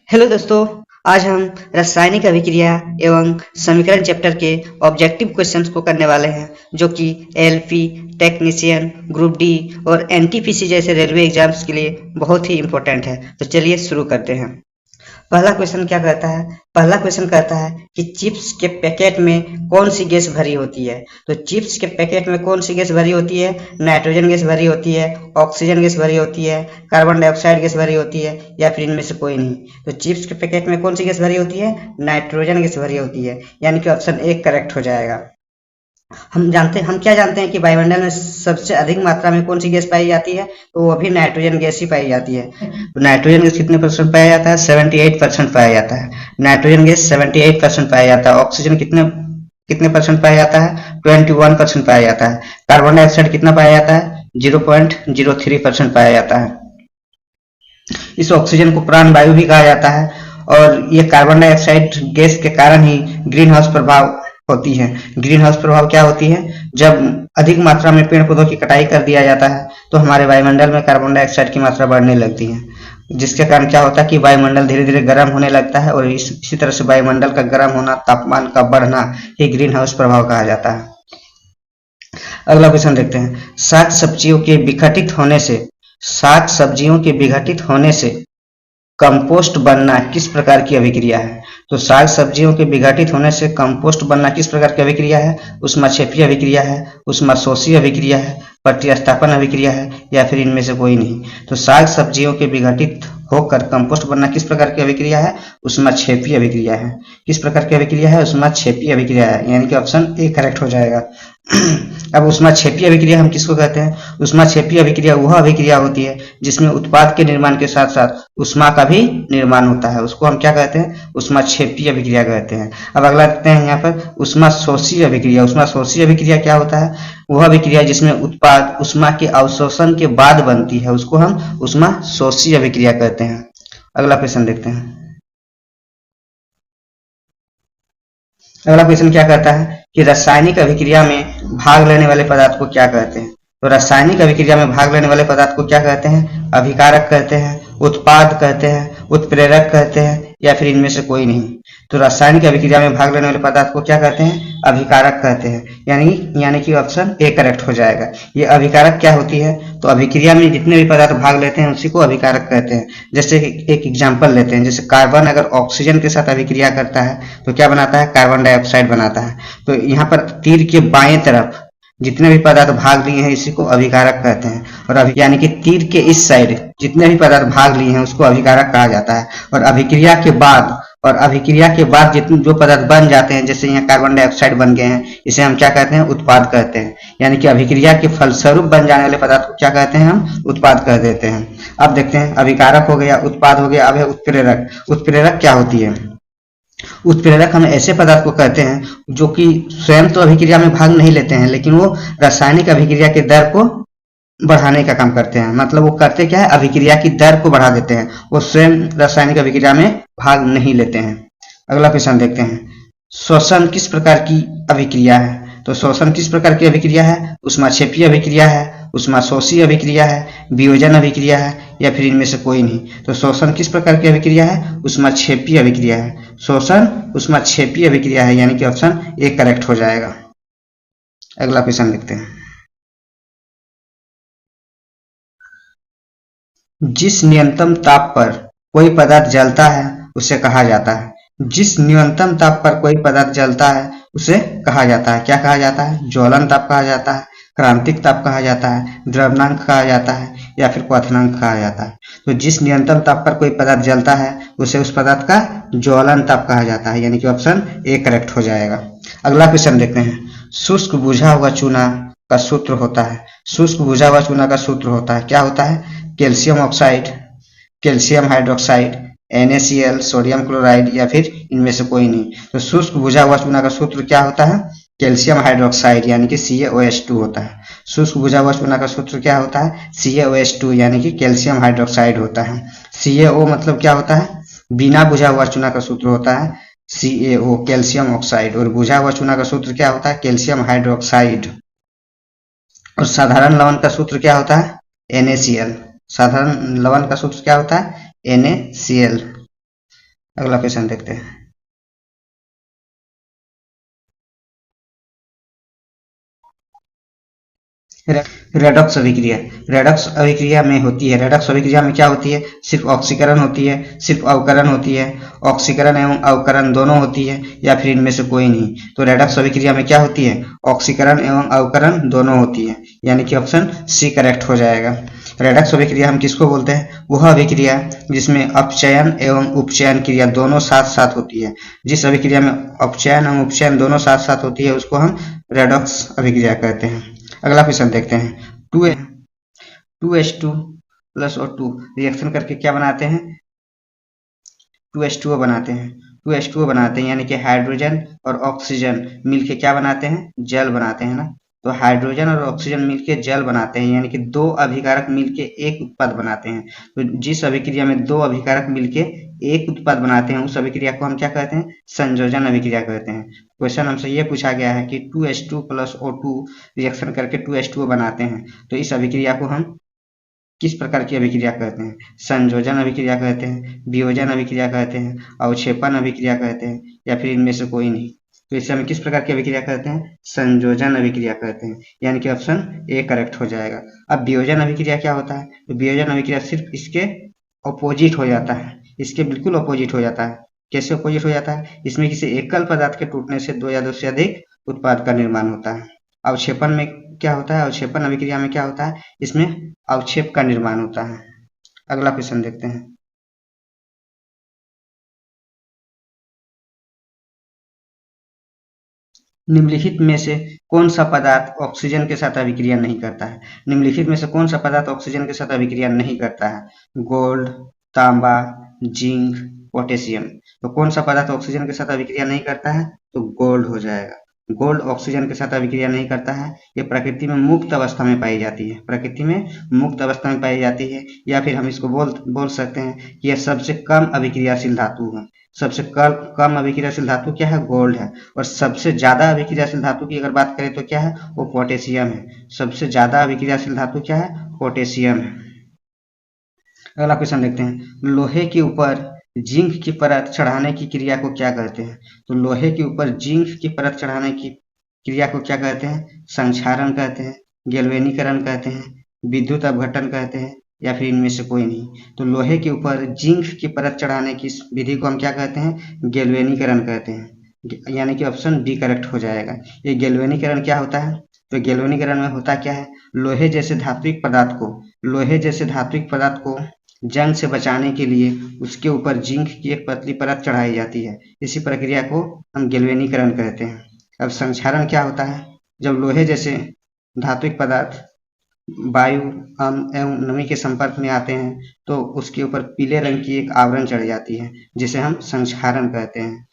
Hello दोस्तों। आज हम रासायनिक अभिक्रिया एवं समीकरण चैप्टर के ऑब्जेक्टिव क्वेश्चंस को करने वाले हैं, जो कि एलपी, टेक्नीशियन, ग्रुप डी और एनटीपीसी जैसे रेलवे एग्जाम्स के लिए बहुत ही इम्पोर्टेंट है। तो चलिए शुरू करते हैं। पहला क्वेश्चन क्या कहता है? पहला क्वेश्चन कहता है कि चिप्स के पैकेट में कौन सी गैस भरी होती है। तो चिप्स के पैकेट में कौन सी गैस भरी होती है? नाइट्रोजन गैस भरी होती है, ऑक्सीजन गैस भरी होती है, कार्बन डाइऑक्साइड गैस भरी होती है, या फिर इनमें से कोई नहीं। तो चिप्स के पैकेट में कौन सी गैस भरी होती है? नाइट्रोजन गैस भरी होती है, यानी कि ऑप्शन ए करेक्ट हो जाएगा। हम क्या जानते हैं कि वायुमंडल में सबसे अधिक मात्रा में कौन सी गैस पाई जाती है? तो वो भी नाइट्रोजन गैस ही पाई जाती है। तो नाइट्रोजन गैस कितने परसेंट पाया जाता है? 78% पाया जाता है। नाइट्रोजन गैस 78% पाया जाता है। ऑक्सीजन कितने कितने परसेंट पाया जाता है? 21% पाया जाता है। कार्बन डाइऑक्साइड कितना पाया जाता है? 0.03% पाया जाता है। इस ऑक्सीजन को प्राण वायु भी कहा जाता है, और ये कार्बन डाइऑक्साइड गैस के कारण ही ग्रीन हाउस प्रभाव होती है। ग्रीन हाउस प्रभाव क्या होती है? जब अधिक मात्रा में पेड़ पौधों की कटाई कर दिया जाता है तो हमारे वायुमंडल में कार्बन डाइऑक्साइड की मात्रा बढ़ने लगती है, जिसके कारण क्या होता है कि वायुमंडल धीरे धीरे गर्म होने लगता है, और इसी तरह से वायुमंडल का गर्म होना, तापमान का बढ़ना ही ग्रीन हाउस प्रभाव कहा जाता है। अगला क्वेश्चन देखते हैं। साग सब्जियों के विघटित होने से कंपोस्ट बनना किस प्रकार की अभिक्रिया है? तो साग सब्जियों के विघटित होने से कंपोस्ट बनना किस प्रकार की अभिक्रिया है? ऊष्माक्षेपीय अभिक्रिया है, ऊष्माशोषी अभिक्रिया है, प्रतिस्थापन अभिक्रिया है, या फिर इनमें से कोई नहीं। तो साग सब्जियों के विघटित होकर कंपोस्ट बनना किस प्रकार की अभिक्रिया है? ऊष्माक्षेपीय अभिक्रिया है। किस प्रकार की अभिक्रिया है? ऊष्माक्षेपीय अभिक्रिया है, यानी कि ऑप्शन ए करेक्ट हो जाएगा। अब ऊष्माक्षेपीय अभिक्रिया हम किसको कहते हैं? ऊष्माक्षेपीय अभिक्रिया वह अभिक्रिया होती है जिसमें उत्पाद के निर्माण के साथ साथ ऊष्मा का भी निर्माण होता है। उसको हम क्या कहते हैं? ऊष्माक्षेपीय अभिक्रिया कहते हैं। अब अगला देखते हैं यहाँ पर ऊष्माशोषी अभिक्रिया। ऊष्माशोषी अभिक्रिया क्या होता है? वह अभिक्रिया जिसमें उत्पाद ऊष्मा के अवशोषण के बाद बनती है, उसको हम ऊष्माशोषी अभिक्रिया कहते हैं। अगला क्वेश्चन देखते हैं। अगला क्वेश्चन क्या कहता है कि रासायनिक अभिक्रिया में भाग लेने वाले पदार्थ को क्या कहते हैं? तो रासायनिक अभिक्रिया में भाग लेने वाले पदार्थ को क्या कहते हैं? अभिकारक कहते हैं, उत्पाद कहते हैं, उत्प्रेरक कहते हैं, या फिर इनमें से कोई नहीं। तो रासायनिक अभिक्रिया में भाग लेने वाले पदार्थ को क्या कहते हैं? अभिकारक कहते हैं, यानी कि ऑप्शन ए करेक्ट हो जाएगा। ये अभिकारक क्या होती है? तो अभिक्रिया में जितने भी पदार्थ भाग लेते हैं उसी को अभिकारक कहते हैं। जैसे एक एग्जाम्पल लेते हैं, जैसे कार्बन अगर ऑक्सीजन के साथ अभिक्रिया करता है तो क्या बनाता है? कार्बन डाइऑक्साइड बनाता है। तो यहाँ पर तीर के बाएं तरफ जितने भी पदार्थ भाग लिए हैं इसी को अभिकारक कहते हैं, और यानी कि तीर के इस साइड जितने भी पदार्थ भाग लिए हैं उसको अभिकारक कहा जाता है। और अभिक्रिया के बाद जितने जो पदार्थ बन जाते हैं, जैसे यहाँ कार्बन डाइऑक्साइड बन गए हैं, इसे हम क्या कहते हैं? उत्पाद कहते हैं। यानी कि अभिक्रिया के फलस्वरूप बन जाने वाले पदार्थ को क्या कहते हैं? हम उत्पाद कह देते हैं। अब देखते हैं, अभिकारक हो गया, उत्पाद हो गया, अब है उत्प्रेरक। उत्प्रेरक क्या होती है? उत्प्रेरक हम ऐसे पदार्थ को कहते हैं जो कि स्वयं तो अभिक्रिया में भाग नहीं लेते हैं, लेकिन वो रासायनिक अभिक्रिया के दर को बढ़ाने का काम करते हैं। मतलब वो करते क्या है? अभिक्रिया की दर को बढ़ा देते हैं, वो स्वयं रासायनिक अभिक्रिया में भाग नहीं लेते हैं। अगला क्वेश्चन देखते हैं। श्वसन किस प्रकार की अभिक्रिया है? तो श्वसन किस प्रकार की अभिक्रिया है? ऊष्माक्षेपीय अभिक्रिया है, ऊष्माशोषी अभिक्रिया है, वियोजन अभिक्रिया है, या फिर इनमें से कोई नहीं। तो श्वसन किस प्रकार की अभिक्रिया है? ऊष्माक्षेपीय अभिक्रिया है। श्वसन ऊष्माक्षेपीय अभिक्रिया है, यानी कि ऑप्शन ए करेक्ट हो जाएगा। अगला क्वेश्चन देखते हैं। जिस न्यूनतम ताप पर कोई पदार्थ जलता है उसे कहा जाता है। जिस न्यूनतम ताप पर कोई पदार्थ जलता है उसे कहा जाता है, क्या कहा जाता है? ज्वलन ताप कहा जाता है, क्रांतिक ताप कहा जाता है, द्रवनांक कहा जाता है, या फिर क्वथनांक कहा जाता है। तो जिस न्यूनतम ताप पर कोई पदार्थ जलता है उसे उस पदार्थ का ज्वलन ताप कहा जाता है, यानी कि ऑप्शन ए करेक्ट हो जाएगा। अगला क्वेश्चन देखते हैं। शुष्क बुझा हुआ चूना का सूत्र होता है। शुष्क बुझा हुआ चूना का सूत्र होता है, क्या होता है? Calcium oxide, calcium hydroxide, NaCl, sodium chloride, या फिर इनमें से कोई नहीं। तो शुष्क बुझा हुआ चूना का सूत्र क्या होता है? कैल्शियम हाइड्रोक्साइड, यानी कि CaOH2 होता है। शुष्क बुझा हुआ चूना का सूत्र क्या होता है? CaOH2, यानी कि कैल्शियम हाइड्रोक्साइड होता है। CaO मतलब क्या होता है? बिना बुझा हुआ चूना का सूत्र होता है CaO, कैल्शियम ऑक्साइड, और बुझा हुआ चूना का सूत्र क्या होता है? Calcium hydroxide. और साधारण लवण का सूत्र क्या होता है? NaCl। साधारण लवण का सूत्र क्या होता है? NaCl। अगला क्वेश्चन देखते हैं। रेडॉक्स अभिक्रिया। रेडॉक्स अभिक्रिया में होती है, रेडॉक्स अभिक्रिया में क्या होती है? सिर्फ ऑक्सीकरण होती है, सिर्फ अवकरण होती है, ऑक्सीकरण एवं अवकरण दोनों होती है, या फिर इनमें से कोई नहीं। तो रेडॉक्स अभिक्रिया में क्या होती है? ऑक्सीकरण एवं अवकरण दोनों होती है, यानी कि ऑप्शन सी करेक्ट हो जाएगा। रेडॉक्स अभिक्रिया हम किसको बोलते हैं? वह अभिक्रिया जिसमें अपचयन एवं उपचयन क्रिया दोनों साथ साथ होती है। जिस अभिक्रिया में अपचयन एवं उपचयन दोनों साथ साथ होती है उसको हम रेडॉक्स अभिक्रिया कहते हैं। अगला क्वेश्चन देखते हैं। टू एच टू प्लस और टू रिएक्शन करके क्या बनाते हैं? 2H2O बनाते हैं। 2H2O बनाते हैं यानी कि हाइड्रोजन और ऑक्सीजन मिलके क्या बनाते हैं? जल बनाते हैं ना। तो हाइड्रोजन और ऑक्सीजन मिलके जल बनाते हैं, यानी कि दो अभिकारक मिलके एक उत्पाद बनाते हैं। तो जिस अभिक्रिया में दो अभिकारक मिलके एक उत्पाद बनाते हैं उस अभिक्रिया को हम क्या कहते हैं? संयोजन अभिक्रिया कहते हैं। क्वेश्चन हमसे ये पूछा गया है कि 2H2 प्लस O2 रिएक्शन करके 2H2O बनाते हैं, तो इस अभिक्रिया को हम किस प्रकार की अभिक्रिया कहते हैं? संयोजन अभिक्रिया कहते हैं, वियोजन अभिक्रिया कहते हैं, अवक्षेपण अभिक्रिया कहते हैं, या फिर इनमें से कोई नहीं। तो इसे हम किस प्रकार की अभिक्रिया कहते हैं? संयोजन अभिक्रिया कहते हैं, यानी कि ऑप्शन ए करेक्ट हो जाएगा। अब वियोजन अभिक्रिया क्या होता है? तो वियोजन अभिक्रिया सिर्फ इसके अपोजिट हो जाता है, इसके बिल्कुल अपोजिट हो जाता है। कैसे अपोजिट हो जाता है? इसमें किसी एकल पदार्थ के टूटने से दो या दो से अधिक उत्पाद का निर्माण होता है। अवक्षेपण में क्या होता है? अवक्षेपण अभिक्रिया में क्या होता है? इसमें अवक्षेप का निर्माण होता है। अगला क्वेश्चन देखते हैं। निम्नलिखित में से कौन सा पदार्थ ऑक्सीजन के साथ अभिक्रिया नहीं करता है? निम्नलिखित में से कौन सा पदार्थ ऑक्सीजन के साथ अभिक्रिया नहीं करता है? गोल्ड, तांबा, जिंक, पोटेशियम। तो कौन सा पदार्थ ऑक्सीजन के साथ अभिक्रिया नहीं करता है? तो गोल्ड हो जाएगा। गोल्ड ऑक्सीजन के साथ अभिक्रिया नहीं करता है। ये प्रकृति में मुक्त अवस्था में पाई जाती है, प्रकृति में मुक्त अवस्था में पाई जाती है, या फिर हम इसको बोल सकते हैं कि यह सबसे कम अभिक्रियाशील धातु है। सबसे कम अभिक्रियाशील धातु क्या है? गोल्ड है। और सबसे ज्यादा अभिक्रियाशील धातु की अगर बात करें तो क्या है? वो पोटेशियम है। सबसे ज्यादा अभिक्रियाशील धातु क्या है? पोटेशियम है। अगला क्वेश्चन देखते हैं। लोहे के ऊपर जिंक की परत चढ़ाने की क्रिया को क्या कहते हैं? तो लोहे के ऊपर जिंक की परत चढ़ाने की क्रिया को क्या कहते हैं? संक्षारण कहते हैं, गैल्वेनीकरण कहते हैं, विद्युत अपघटन कहते हैं, या फिर इनमें से कोई नहीं। तो लोहे के ऊपर जिंक की परत चढ़ाने की विधि को हम क्या कहते हैं? गैल्वेनीकरण कहते हैं, यानी कि ऑप्शन बी करेक्ट हो जाएगा। ये गैल्वेनीकरण क्या होता है? तो गैल्वेनीकरण में होता क्या है? लोहे जैसे धात्विक पदार्थ को जंग से बचाने के लिए उसके ऊपर जिंक की एक पतली परत चढ़ाई जाती है। इसी प्रक्रिया को हम गैल्वेनीकरण कहते हैं। अब संक्षारण क्या होता है? जब लोहे जैसे धात्विक पदार्थ वायु एवं नमी के संपर्क में आते हैं तो उसके ऊपर पीले रंग की एक आवरण चढ़ जाती है, जिसे हम संक्षारण कहते हैं।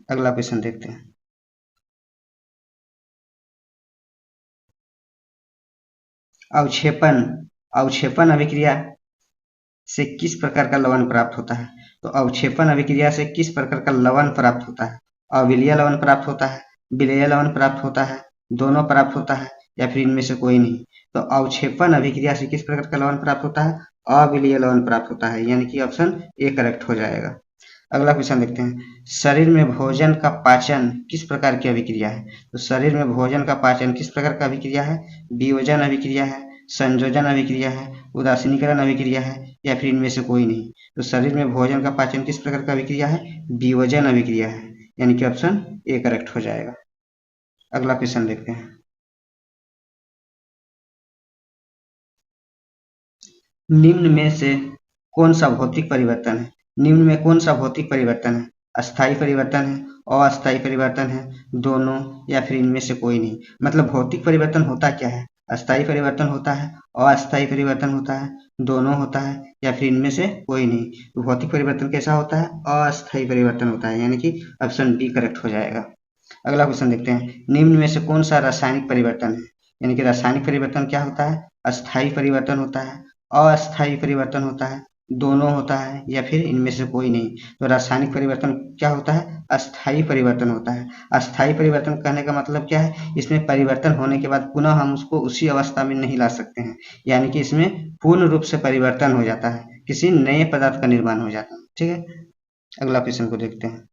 अगला क्वेश्चन देखते हैं। अवक्षेपण अवक्षेपण अभिक्रिया से किस प्रकार का लवण प्राप्त होता है? तो अवक्षेपण अभिक्रिया से किस प्रकार का लवण प्राप्त होता है? अविलीय लवण प्राप्त होता है, विलेय लवण प्राप्त होता है, दोनों प्राप्त होता है, या फिर इनमें से कोई नहीं। तो अवक्षेपण अभिक्रिया से किस प्रकार का लवण प्राप्त होता है? अविलीय लवण प्राप्त होता है, यानी कि ऑप्शन ए करेक्ट हो जाएगा। अगला क्वेश्चन देखते हैं। शरीर में भोजन का पाचन किस प्रकार की अभिक्रिया है? तो शरीर में भोजन का पाचन किस प्रकार का अभिक्रिया है? वियोजन अभिक्रिया है, संयोजन अभिक्रिया है, उदासीनीकरण अभिक्रिया है, या फिर इनमें से कोई नहीं। तो शरीर में भोजन का पाचन किस प्रकार का अभिक्रिया है? वियोजन अभिक्रिया है, यानी कि ऑप्शन ए करेक्ट हो जाएगा। अगला क्वेश्चन देखते हैं। निम्न में से कौन सा भौतिक परिवर्तन है? निम्न में कौन सा भौतिक परिवर्तन है? अस्थायी परिवर्तन है, अस्थायी परिवर्तन है, दोनों, या फिर इनमें से कोई नहीं। मतलब भौतिक परिवर्तन होता क्या है? अस्थायी परिवर्तन होता है, अस्थायी परिवर्तन होता है, दोनों होता है, या फिर इनमें से कोई नहीं। तो भौतिक परिवर्तन कैसा होता है? अस्थायी परिवर्तन होता है, यानी कि ऑप्शन बी करेक्ट हो जाएगा। अगला क्वेश्चन देखते हैं। निम्न में से कौन सा रासायनिक परिवर्तन है? यानी कि रासायनिक परिवर्तन क्या होता है? अस्थायी परिवर्तन होता है, अस्थायी परिवर्तन होता है, दोनों होता है, या फिर इनमें से कोई नहीं। तो रासायनिक परिवर्तन क्या होता है? अस्थायी परिवर्तन होता है। अस्थायी परिवर्तन कहने का मतलब क्या है? इसमें परिवर्तन होने के बाद पुनः हम उसको उसी अवस्था में नहीं ला सकते हैं, यानी कि इसमें पूर्ण रूप से परिवर्तन हो जाता है, किसी नए पदार्थ का निर्माण हो जाता है। ठीक है। अगला क्वेश्चन को देखते हैं।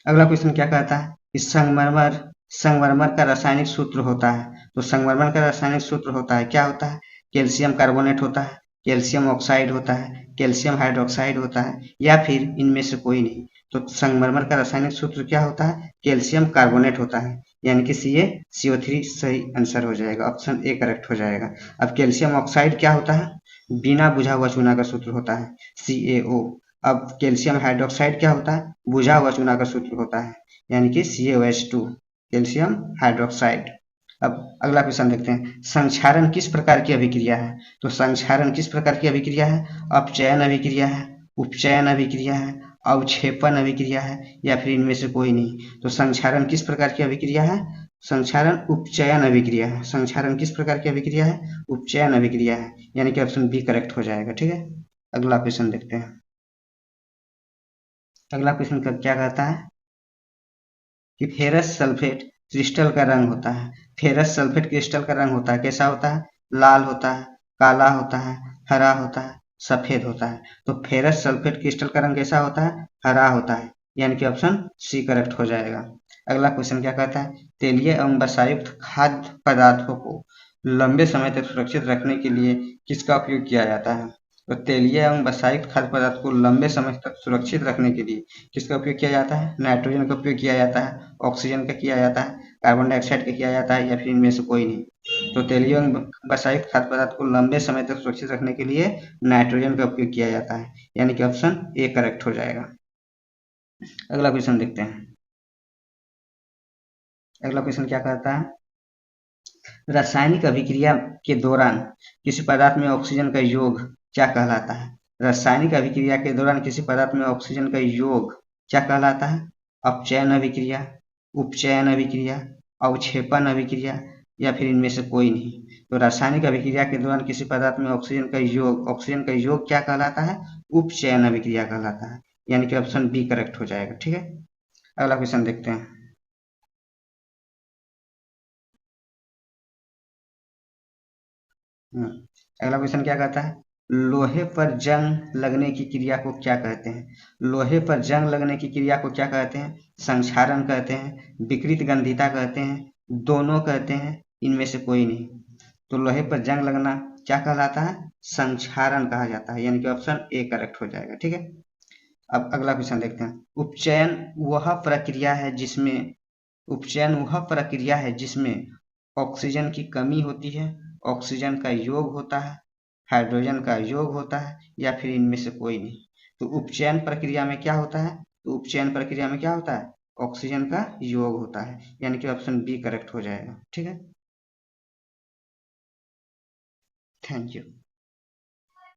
अगला क्वेश्चन क्या कहता है कि संगमरमर संगमरमर का रासायनिक सूत्र होता है। तो संगमरमर का रासायनिक सूत्र होता है, क्या होता है? कैल्शियम कार्बोनेट होता है, कैल्शियम ऑक्साइड होता है, कैल्शियम हाइड्रोक्साइड होता है, या फिर इनमें से कोई नहीं। तो संगमरमर का रासायनिक सूत्र क्या होता है? कैल्शियम कार्बोनेट होता है, यानी कि CO3 सही आंसर हो जाएगा, ऑप्शन ए करेक्ट हो जाएगा। अब कैल्शियम ऑक्साइड क्या होता है? बिना बुझा हुआ चूना का सूत्र होता है, CaO। अब कैल्शियम हाइड्रोक्साइड क्या होता है? बुझा हुआ चूना का सूत्र होता है, यानी कि CaOH2, कैल्शियम हाइड्रोक्साइड। अब अगला क्वेश्चन देखते हैं, संक्षारण किस प्रकार की अभिक्रिया है? तो संक्षारण किस प्रकार की अभिक्रिया है? अपचयन अभिक्रिया है, उपचयन अभिक्रिया है, अवक्षेपण अभिक्रिया है, या फिर इनमें से कोई नहीं। तो संक्षारण किस प्रकार की अभिक्रिया है? संक्षारण उपचयन अभिक्रिया है। संक्षारण किस प्रकार की अभिक्रिया है? उपचयन अभिक्रिया है, यानी कि ऑप्शन बी करेक्ट हो जाएगा। ठीक है, अगला क्वेश्चन देखते हैं। अगला क्वेश्चन क्या कहता है कि फेरस सल्फेट क्रिस्टल का रंग होता है। फेरस सल्फेट क्रिस्टल का रंग होता है, कैसा होता है? लाल होता है, काला होता है, हरा होता है, सफेद होता है। तो फेरस सल्फेट क्रिस्टल का रंग कैसा होता है? हरा होता है, यानी कि ऑप्शन सी करेक्ट हो जाएगा। अगला क्वेश्चन क्या कहता है, तेलीय एवं वसायुक्त खाद्य पदार्थों को लंबे समय तक सुरक्षित रखने के लिए किसका उपयोग किया जाता है? तो तेलीय एवं वसायुक्त खाद्य पदार्थ को लंबे समय तक सुरक्षित रखने के लिए किसका उपयोग किया जाता है? नाइट्रोजन का उपयोग किया जाता है, ऑक्सीजन का किया जाता है, कार्बन डाइऑक्साइड का किया जाता है, या फिर इनमें से कोई नहीं। तो तेलीय एवं वसायुक्त खाद्य पदार्थ को लंबे समय तक सुरक्षित रखने के लिए नाइट्रोजन का उपयोग किया जाता है, यानी कि ऑप्शन ए करेक्ट हो जाएगा। अगला क्वेश्चन देखते हैं। अगला क्वेश्चन क्या कहता है, रासायनिक अभिक्रिया के दौरान किसी पदार्थ में ऑक्सीजन का योग क्या कहलाता है? रासायनिक अभिक्रिया के दौरान किसी पदार्थ में ऑक्सीजन का योग क्या कहलाता है? अपचयन अभिक्रिया, उपचयन अभिक्रिया, अवक्षेपण अभिक्रिया, या फिर इनमें से कोई नहीं। तो रासायनिक अभिक्रिया के दौरान किसी पदार्थ में ऑक्सीजन का योग क्या कहलाता है? उपचयन अभिक्रिया कहलाता है, यानी कि ऑप्शन बी करेक्ट हो जाएगा। ठीक है, अगला क्वेश्चन देखते हैं। हम्म, अगला क्वेश्चन क्या कहता है, लोहे पर जंग लगने की क्रिया को क्या कहते हैं? लोहे पर जंग लगने की क्रिया को क्या कहते हैं? संक्षारण कहते हैं, विकृत गंधिता कहते हैं, दोनों कहते हैं, इनमें से कोई नहीं। तो लोहे पर जंग लगना क्या कहलाता है? संक्षारण कहा जाता है, यानी कि ऑप्शन ए करेक्ट हो जाएगा। ठीक है, अब अगला क्वेश्चन देखते हैं। उपचयन वह प्रक्रिया है जिसमें ऑक्सीजन की कमी होती है, ऑक्सीजन का योग होता है, हाइड्रोजन का योग होता है, या फिर इनमें से कोई नहीं। तो उपचयन प्रक्रिया में क्या होता है? तो उपचयन प्रक्रिया में क्या होता है? ऑक्सीजन का योग होता है, यानी कि ऑप्शन बी करेक्ट हो जाएगा। ठीक है, थैंक यू।